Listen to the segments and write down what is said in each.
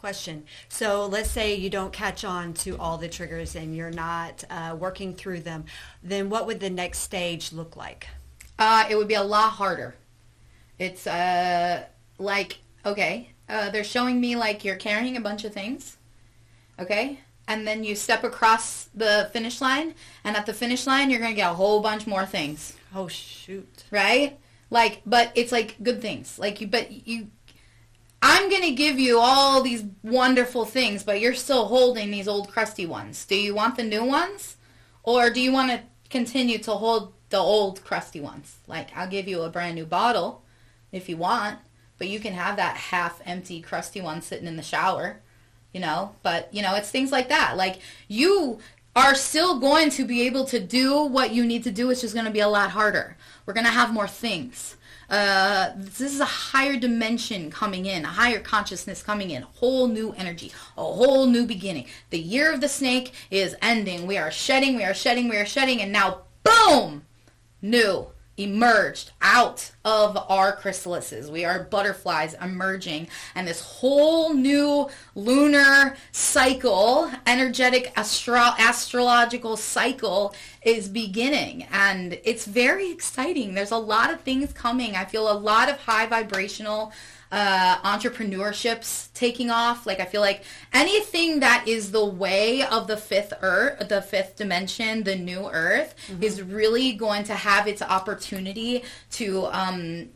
question. So let's say you don't catch on to all the triggers and you're not working through them. Then what would the next stage look like? It would be a lot harder. It's like, okay, they're showing me like you're carrying a bunch of things, okay? And then you step across the finish line, and at the finish line, you're going to get a whole bunch more things. Oh, shoot. Right? Like, but it's like good things. Like, I'm going to give you all these wonderful things, but you're still holding these old crusty ones. Do you want the new ones? Or do you want to continue to hold the old crusty ones? Like, I'll give you a brand new bottle if you want, but you can have that half empty crusty one sitting in the shower, you know? But, you know, it's things like that. Like, you are still going to be able to do what you need to do. It's just going to be a lot harder. We're going to have more things. This is a higher dimension coming in, a higher consciousness coming in, whole new energy, a whole new beginning. The year of the snake is ending. We are shedding, we are shedding, we are shedding, and now, boom, new, emerged out of our chrysalises. We are butterflies emerging, and this whole new lunar cycle, energetic astrological cycle is beginning, and it's very exciting. There's a lot of things coming. I feel a lot of high vibrational entrepreneurships taking off. Like, I feel like anything that is the way of the fifth dimension, the new earth, is really going to have its opportunity to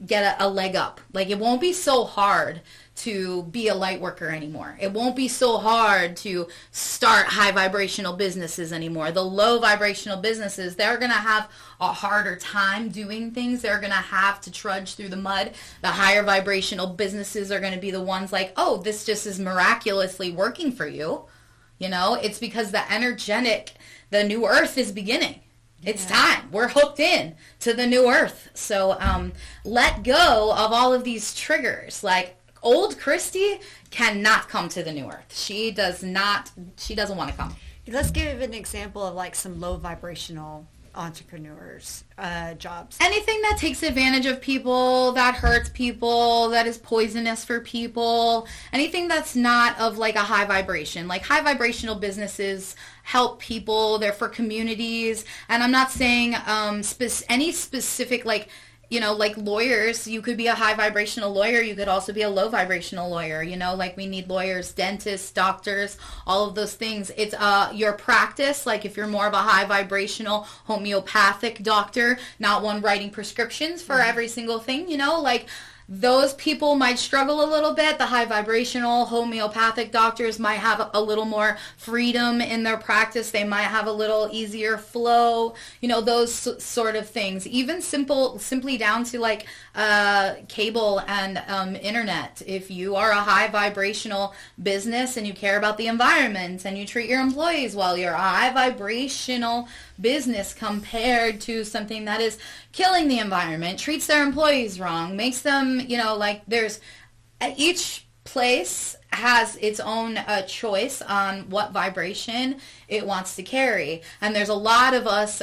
get a leg up. Like, it won't be so hard to be a light worker anymore. It won't be so hard to start high vibrational businesses anymore. The low vibrational businesses, they're going to have a harder time doing things. They're going to have to trudge through the mud. The higher vibrational businesses are going to be the ones like, oh, this just is miraculously working for you. You know, it's because the new earth is beginning. It's time. We're hooked in to the new earth. So let go of all of these triggers. Like, old Kristi cannot come to the new earth. She doesn't want to come. Let's give an example of like some low vibrational entrepreneurs jobs. Anything that takes advantage of people, that hurts people, that is poisonous for people, anything that's not of like a high vibration. Like, high vibrational businesses help people, they're for communities, and I'm not saying any specific, like, you know, like lawyers, you could be a high vibrational lawyer. You could also be a low vibrational lawyer. You know, like, we need lawyers, dentists, doctors, all of those things. It's your practice. Like, if you're more of a high vibrational homeopathic doctor, not one writing prescriptions for every single thing, you know, like, those people might struggle a little bit. The high vibrational homeopathic doctors might have a little more freedom in their practice. They might have a little easier flow, you know, those sort of things. Even simply down to like cable and internet. If you are a high vibrational business and you care about the environment and you treat your employees well, you're a high vibrational business compared to something that is killing the environment, treats their employees wrong, makes them, you know, like, there's, each place has its own choice on what vibration it wants to carry. And there's a lot of us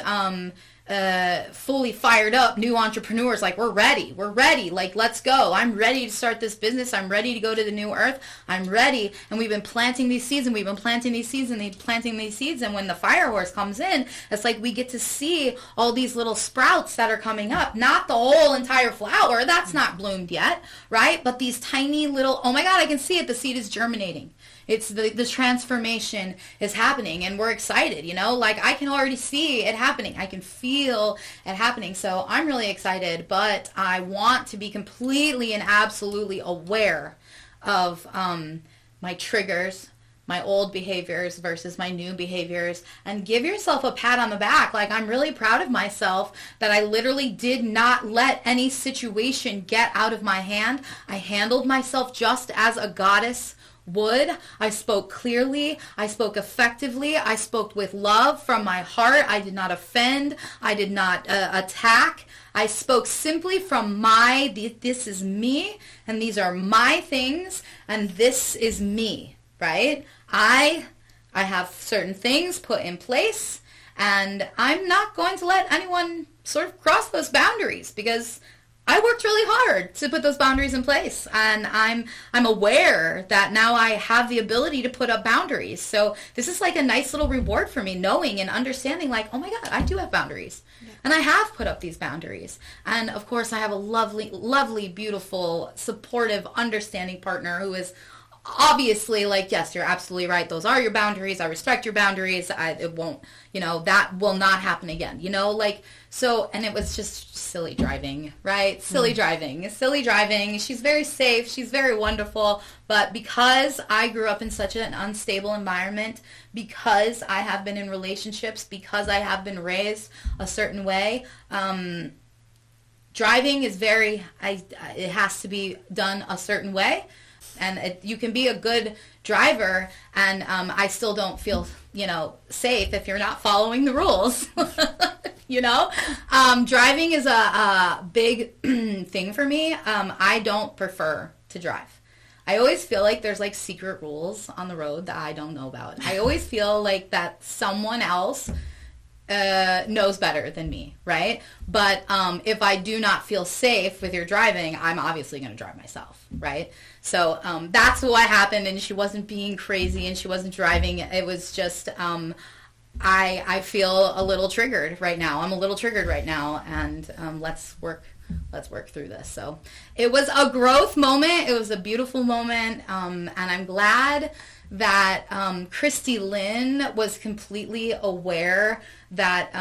fully fired up new entrepreneurs, like, we're ready, like, let's go, I'm ready to start this business, I'm ready to go to the new earth, I'm ready. And we've been planting these seeds, and planting these seeds, and when the fire horse comes in, it's like we get to see all these little sprouts that are coming up, not the whole entire flower, that's not bloomed yet, right? But these tiny little, oh my god, I can see it, the seed is germinating. It's the transformation is happening, and we're excited, you know? Like, I can already see it happening. I can feel it happening. So I'm really excited, but I want to be completely and absolutely aware of my triggers, my old behaviors versus my new behaviors, and give yourself a pat on the back. Like, I'm really proud of myself that I literally did not let any situation get out of my hand. I handled myself just as a goddess would. I spoke clearly, I spoke effectively, I spoke with love from my heart. I did not offend, I did not attack. I spoke simply from this is me, and these are my things, and this is me, right? I have certain things put in place, and I'm not going to let anyone sort of cross those boundaries, because I worked really hard to put those boundaries in place, and I'm aware that now I have the ability to put up boundaries. So this is like a nice little reward for me, knowing and understanding like, oh my God, I do have boundaries. Yeah. And I have put up these boundaries. And of course I have a lovely, lovely, beautiful, supportive, understanding partner who is obviously like, yes, you're absolutely right. Those are your boundaries. I respect your boundaries. It won't, that will not happen again, like, so, and it was just silly driving, right? Silly driving. She's very safe. She's very wonderful. But because I grew up in such an unstable environment, because I have been in relationships, because I have been raised a certain way, driving is it has to be done a certain way. And you can be a good driver, and I still don't feel, safe if you're not following the rules. Driving is a big thing for me. I don't prefer to drive. I always feel like there's like secret rules on the road that I don't know about. I always feel like that someone else knows better than me, right? But if I do not feel safe with your driving, I'm obviously going to drive myself, right? So that's what happened, and she wasn't being crazy, and she wasn't driving. It was just I feel a little triggered right now. I'm a little triggered right now, and let's work through this. So it was a growth moment. It was a beautiful moment, and I'm glad that Kristi Lynn was completely aware that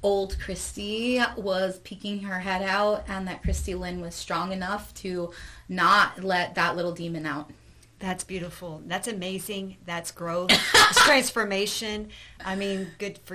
old Kristi was peeking her head out, and that Kristi Lynn was strong enough to not let that little demon out. That's beautiful. That's amazing. That's growth. It's transformation. I mean, good for you.